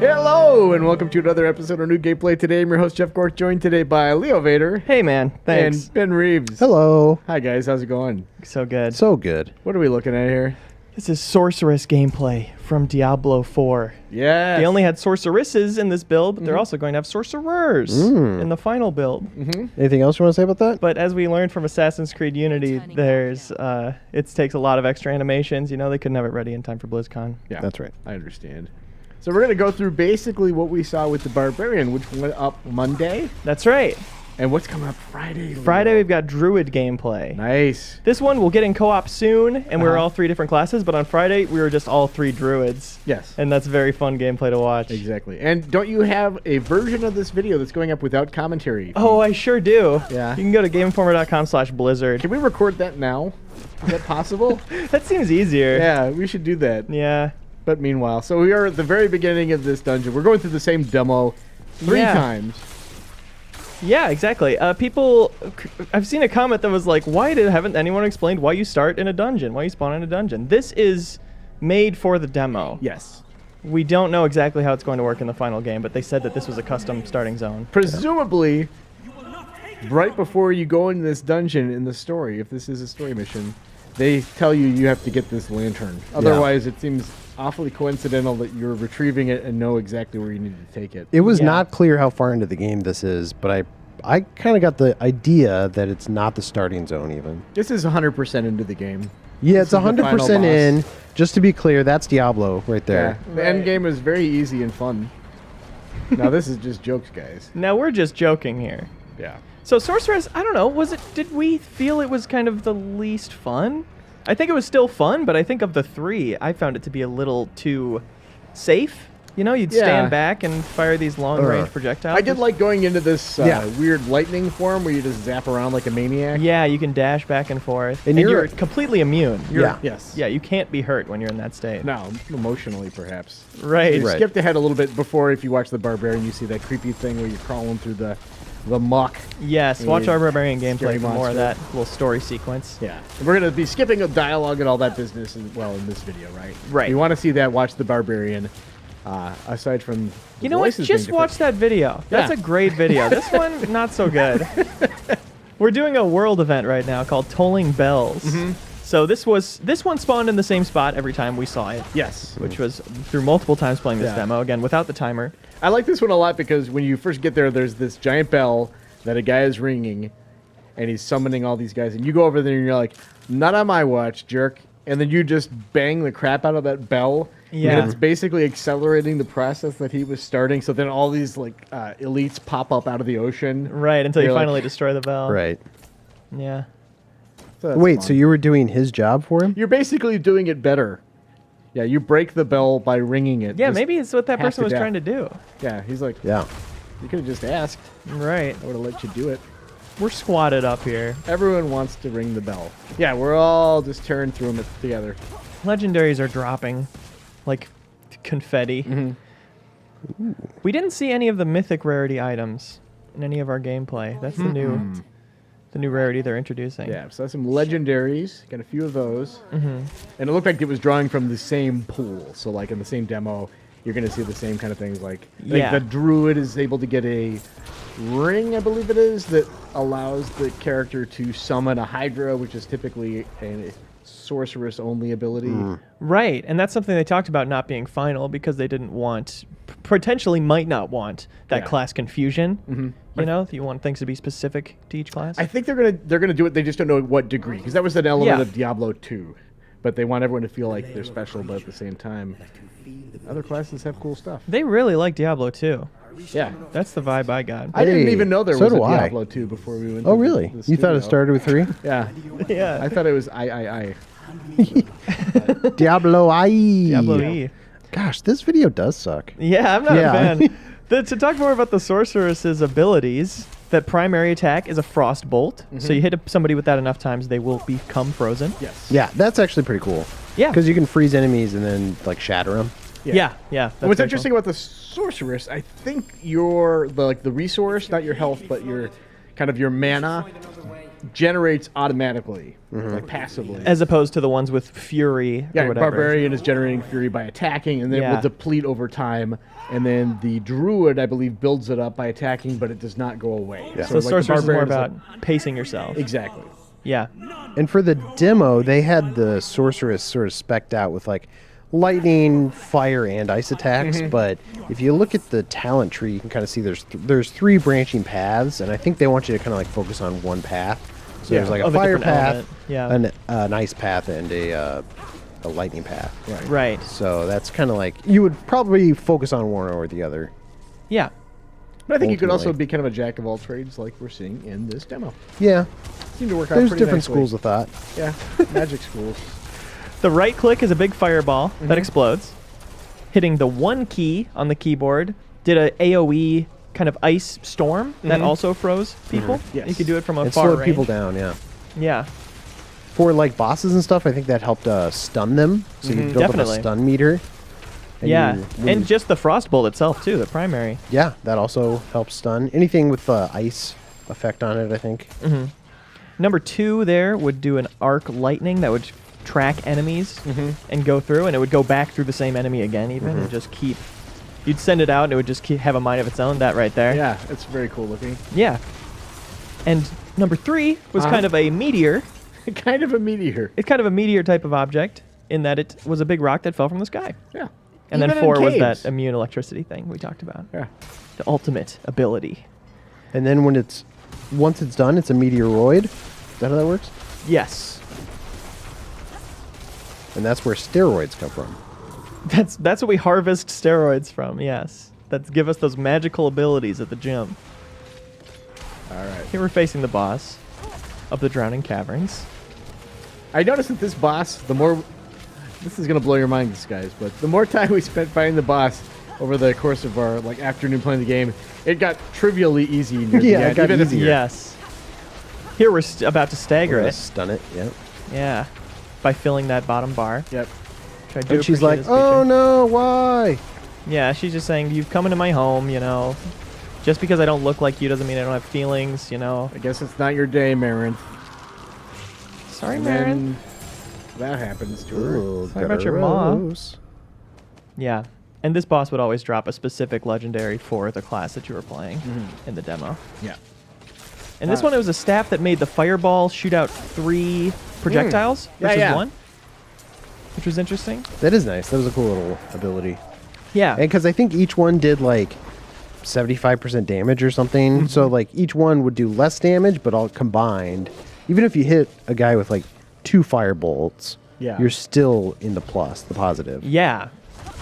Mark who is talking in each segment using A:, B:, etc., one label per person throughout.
A: Hello, and welcome to another episode of New Gameplay. Today, I'm your host, Jeff Gork, joined today by Leo Vader.
B: Hey, man. Thanks.
A: And Ben Reeves.
C: Hello.
A: Hi, guys. How's it going?
B: So good.
C: So good.
A: What are we looking at here?
B: This is sorceress gameplay from Diablo 4.
A: Yeah.
B: They only had sorceresses in this build, but they're also going to have sorcerers in the final build.
C: Anything else you want to say about that?
B: But as we learned from Assassin's Creed Unity, there's it takes a lot of extra animations. You know, they couldn't have it ready in time for BlizzCon.
A: Yeah,
C: That's right.
A: I understand. So we're going to go through basically what we saw with the Barbarian, which went up Monday.
B: That's right.
A: And what's coming up Friday? Leo?
B: Friday, we've got Druid gameplay.
A: Nice.
B: This one we'll get in co-op soon, and we're all 3 different classes, but on Friday, we were just all 3 Druids.
A: Yes.
B: And that's very fun gameplay to watch.
A: Exactly. And don't you have a version of this video that's going up without commentary?
B: Oh, I sure do.
A: Yeah.
B: You can go to GameInformer.com/Blizzard.
A: Can we record that now? Is that possible?
B: That seems easier.
A: Yeah, we should do that.
B: Yeah.
A: But meanwhile, so we are at the very beginning of this dungeon. We're going through the same demo 3 times.
B: Yeah, exactly. I've seen a comment that was like, haven't anyone explained why you start in a dungeon? Why you spawn in a dungeon? This is made for the demo.
A: Yes.
B: We don't know exactly how it's going to work in the final game, but they said that this was a custom starting zone.
A: Presumably, right before you go into this dungeon in the story, if this is a story mission, they tell you have to get this lantern. Otherwise, it seems awfully coincidental that you're retrieving it and know exactly where you need to take it.
C: It was not clear how far into the game this is, but I kind of got the idea that it's not the starting zone even.
A: This is 100% into the game.
C: Yeah, it's
A: This is the final
C: 100% in.
A: boss.
C: Just to be clear, that's Diablo right there.
A: Yeah. The end game is very easy and fun. Now, this is just jokes, guys.
B: Now, we're just joking here.
A: Yeah.
B: So, Sorceress, I don't know, did we feel it was kind of the least fun? I think it was still fun, but I think of the 3, I found it to be a little too safe. You know, you'd stand back and fire these long-range projectiles.
A: I did like going into this weird lightning form where you just zap around like a maniac.
B: Yeah, you can dash back and forth.
C: And
B: you're completely immune.
A: Yes.
B: Yeah, you can't be hurt when you're in that state.
A: No, emotionally, perhaps.
B: Right.
A: You skipped ahead a little bit before. If you watch the Barbarian, you see that creepy thing where you're crawling through the muck.
B: Yes, watch our Barbarian gameplay for more of
A: monster.
B: that little story sequence.
A: Yeah. And we're going to be skipping a dialogue and all that business as well in this video, right?
B: Right.
A: If you want to see that, watch the Barbarian. Aside from the
B: You know what?
A: voices being
B: Just watch
A: different.
B: that video. That's
A: Yeah.
B: a great video. This one, not so good. We're doing a world event right now called Tolling Bells. So this one spawned in the same spot every time we saw it.
A: Yes.
B: Which was through multiple times playing this
A: Yeah.
B: demo, again, without the timer.
A: I like this one a lot because when you first get there, there's this giant bell that a guy is ringing, and he's summoning all these guys. And you go over there and you're like, not on my watch, jerk. And then you just bang the crap out of that bell.
B: Yeah.
A: And it's basically accelerating the process that he was starting. So then all these like elites pop up out of the ocean.
B: Right, until you
A: You're like-
B: finally destroy the bell.
C: Right.
B: Yeah.
A: So that's
C: Wait,
A: fun.
C: so you were doing his job for him?
A: You're basically doing it better. Yeah, you break the bell by ringing it.
B: Yeah,
A: Just
B: maybe it's what that
A: half
B: person
A: to
B: was
A: death.
B: trying to do.
A: Yeah, he's like,
C: Yeah.
A: you could have just asked.
B: Right.
A: I would have let you do it.
B: We're squatted up here.
A: Everyone wants to ring the bell. Yeah, we're all just tearing through them together.
B: Legendaries are dropping like confetti. We didn't see any of the mythic rarity items in any of our gameplay. That's the new rarity they're introducing.
A: Yeah, so that's some legendaries. Got a few of those. And it looked like it was drawing from the same pool. So like in the same demo, you're going to see the same kind of things. Like the druid is able to get a ring, I believe it is, that allows the character to summon a hydra, which is typically a sorceress-only ability.
B: Right, and that's something they talked about not being final because they didn't want, potentially might not want that class confusion. You know, you want things to be specific to each class.
A: I think they're gonna do it. They just don't know what degree, because that was an element of Diablo 2. But they want everyone to feel like they're special, but at the same time, other classes have cool stuff.
B: They really like Diablo 2.
A: Yeah,
B: that's the vibe I got.
A: I didn't
C: Hey,
A: even know there
C: so
A: was a
C: do I.
A: Diablo 2 before we went.
C: Oh,
A: to
C: really?
A: the
C: You thought it
A: studio.
C: started with 3?
A: Yeah,
B: Yeah.
A: I thought it was I.
C: Diablo IE.
B: Diablo E.
C: Gosh, this video does suck.
B: Yeah, I'm not
C: Yeah.
B: a fan. To talk more about the sorceress's abilities, that primary attack is a frost bolt. So you hit somebody with that enough times, they will become frozen.
A: Yes.
C: Yeah, that's actually pretty cool.
B: Yeah.
C: Because you can freeze enemies and then like shatter them.
B: Yeah.
A: And what's
B: very cool.
A: interesting about the sorceress, I think the resource, not your health, but your kind of your mana, generates automatically, like passively.
B: As opposed to the ones with Fury
A: Yeah,
B: or whatever.
A: Barbarian is generating Fury by attacking, and then it
B: Yeah.
A: will deplete over time. And then the Druid, I believe, builds it up by attacking, but it does not go away.
C: Yeah.
B: So
A: like, the
B: Sorceress is more
A: Barbarian
B: about
A: like-
B: pacing yourself.
A: exactly.
B: Yeah.
C: And for the demo, they had the sorceress sort of specced out with like lightning, fire, and ice attacks. But if you look at the talent tree, you can kind of see there's 3 branching paths, and I think they want you to kind of like focus on one path. So there's like a
B: Of a
C: fire
B: different
C: path,
B: element. Yeah.
C: an ice path, and a lightning path.
B: Right.
C: So that's kind of like you would probably focus on one or the other.
B: Yeah.
A: But I think you could also
C: Ultimately.
A: be kind of a jack of all trades, like we're seeing in this demo.
C: Yeah,
A: Seem to work out
C: there's
A: pretty
C: different
A: nicely.
C: schools of thought.
A: Yeah, magic schools.
B: The right click is a big fireball that explodes. Hitting the 1 key on the keyboard did a AoE kind of ice storm that also froze people.
A: Yes.
B: You could do it from a
C: And
B: far
C: slowed
B: range.
C: people down. Yeah.
B: Yeah.
C: For like bosses and stuff, I think that helped stun them. So you build
B: Definitely.
C: up a stun meter. And
B: Yeah.
C: when
B: And
C: you-
B: just the frostbolt itself too, the primary.
C: yeah, that also helps stun. Anything with ice effect on it, I think.
B: Number 2 there would do an arc lightning that would track enemies and go through, and it would go back through the same enemy again even and just keep... You'd send it out and it would just have a mind of its own, that right there.
A: Yeah, it's very cool looking.
B: Yeah. And number 3 was
A: Uh-huh.
B: kind of a meteor.
A: Kind of a meteor.
B: It's kind of a meteor type of object in that it was a big rock that fell from the sky.
A: Yeah.
B: And
A: Even
B: then
A: in
B: 4 was
A: caves.
B: that immune electricity thing we talked about.
A: Yeah.
B: The ultimate ability.
C: And then once it's done, it's a meteoroid. Is that how that works?
B: Yes.
C: And that's where steroids come from.
B: That's what we harvest steroids from, yes. That give us those magical abilities at the gym.
A: All right.
B: Here we're facing the boss of the Drowning Caverns.
A: I noticed that this boss, the more... This is going to blow your mind, guys, but the more time we spent fighting the boss over the course of our afternoon playing the game, it got trivially easy near the
C: Yeah,
A: end.
C: it got
A: Even if-
C: easier.
B: Yes. Here we're about to stagger
C: We're gonna
B: it.
C: stun it. Yeah.
B: Yeah. By filling that bottom bar.
A: Yep.
B: Which I do
C: And she's
B: appreciate
C: like,
B: this
C: "Oh
B: feature.
C: no, why?"
B: Yeah, she's just saying, you've come into my home, you know. Just because I don't look like you doesn't mean I don't have feelings, you know.
A: I guess it's not your day, Marin.
B: Sorry,
A: And
B: Marin.
A: then that happens to her.
C: Ooh,
B: Sorry about your ma.
C: gross.
B: Yeah. And this boss would always drop a specific legendary for the class that you were playing in the demo.
A: Yeah.
B: And this one, it was a staff that made the fireball shoot out 3 projectiles
A: Yeah,
B: versus
A: yeah.
B: 1. Which was interesting.
C: That is nice. That was a cool little ability.
B: Yeah.
C: And because I think each one did like 75% damage or something. So like each one would do less damage, but all combined, even if you hit a guy with like 2 fire bolts,
A: Yeah.
C: you're still in the plus, the positive.
B: Yeah.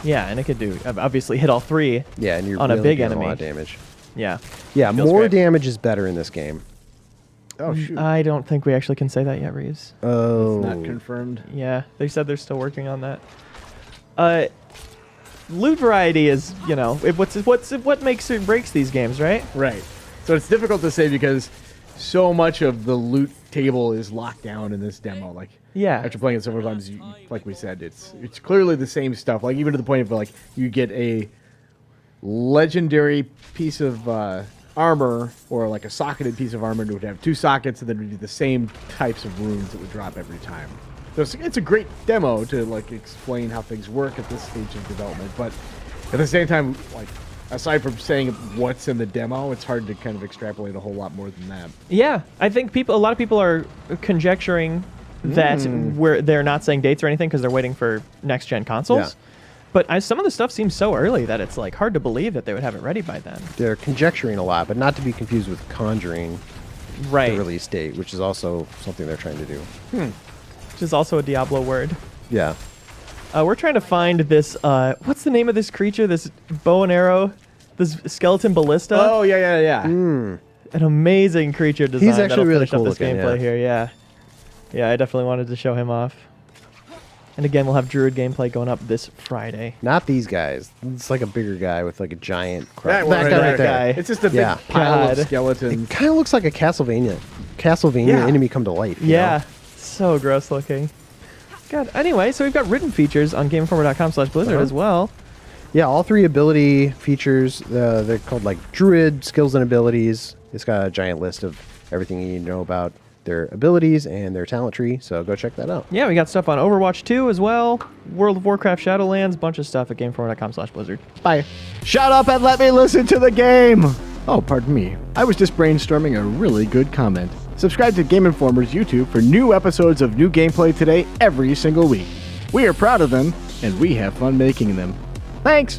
B: Yeah, and it could do, obviously, hit all 3.
C: Yeah, and you're
B: On a
C: really
B: big
C: doing
B: enemy.
C: a lot of damage.
B: Yeah.
C: Yeah,
B: Feels
C: more
B: great.
C: damage is better in this game.
A: Oh, shoot.
B: I don't think we actually can say that yet, Reeves.
C: Oh,
A: Not confirmed.
B: Yeah, they said they're still working on that. Loot variety is, you know, what makes or breaks these games, right?
A: Right. So it's difficult to say because so much of the loot table is locked down in this demo. Like,
B: Yeah.
A: after playing it several times, like we said, it's clearly the same stuff. Like, even to the point of like you get a legendary piece of armor or like a socketed piece of armor, and it would have 2 sockets, and then it would be the same types of runes that would drop every time. So it's a great demo to like explain how things work at this stage of development, but at the same time, like, aside from saying what's in the demo, it's hard to kind of extrapolate a whole lot more than that.
B: Yeah, I think a lot of people are conjecturing that they're not saying dates or anything because they're waiting for next gen consoles.
C: Yeah.
B: But some of the stuff seems so early that it's like hard to believe that they would have it ready by then.
C: they're conjecturing a lot, but not to be confused with conjuring
B: Right.
C: the release date, which is also something they're trying to do.
B: Which is also a Diablo word.
C: Yeah.
B: We're trying to find this. What's the name of this creature? This bow and arrow, this skeleton ballista.
A: Oh yeah.
B: An amazing creature design.
C: He's actually
B: that'll
C: really
B: finish up
C: cool
B: this
C: looking,
B: gameplay
C: yeah.
B: here. Yeah, yeah. I definitely wanted to show him off. And again, we'll have Druid gameplay going up this Friday.
C: Not these guys. It's like a bigger guy with like a giant
A: That
C: that
A: one
C: guy
A: right
C: right
A: there.
C: there.
A: It's just a big
C: Yeah.
A: pile
B: God.
A: of skeletons.
C: It kind of looks like a Castlevania
A: Yeah.
C: enemy come to life. you
B: Yeah,
C: know?
B: so gross looking. God. Anyway, so we've got written features on GameInformer.com/Blizzard as well.
C: Yeah, all 3 ability features, they're called like Druid skills and abilities. It's got a giant list of everything you need to know about their abilities and their talent tree. So go check that out.
B: Yeah, we got stuff on Overwatch 2 as well. World of Warcraft Shadowlands, bunch of stuff at GameInformer.com/Blizzard.
A: Bye. Shut up and let me listen to the game! Oh, pardon me. I was just brainstorming a really good comment. Subscribe to Game Informer's YouTube for new episodes of new gameplay today every single week. We are proud of them, and we have fun making them. Thanks!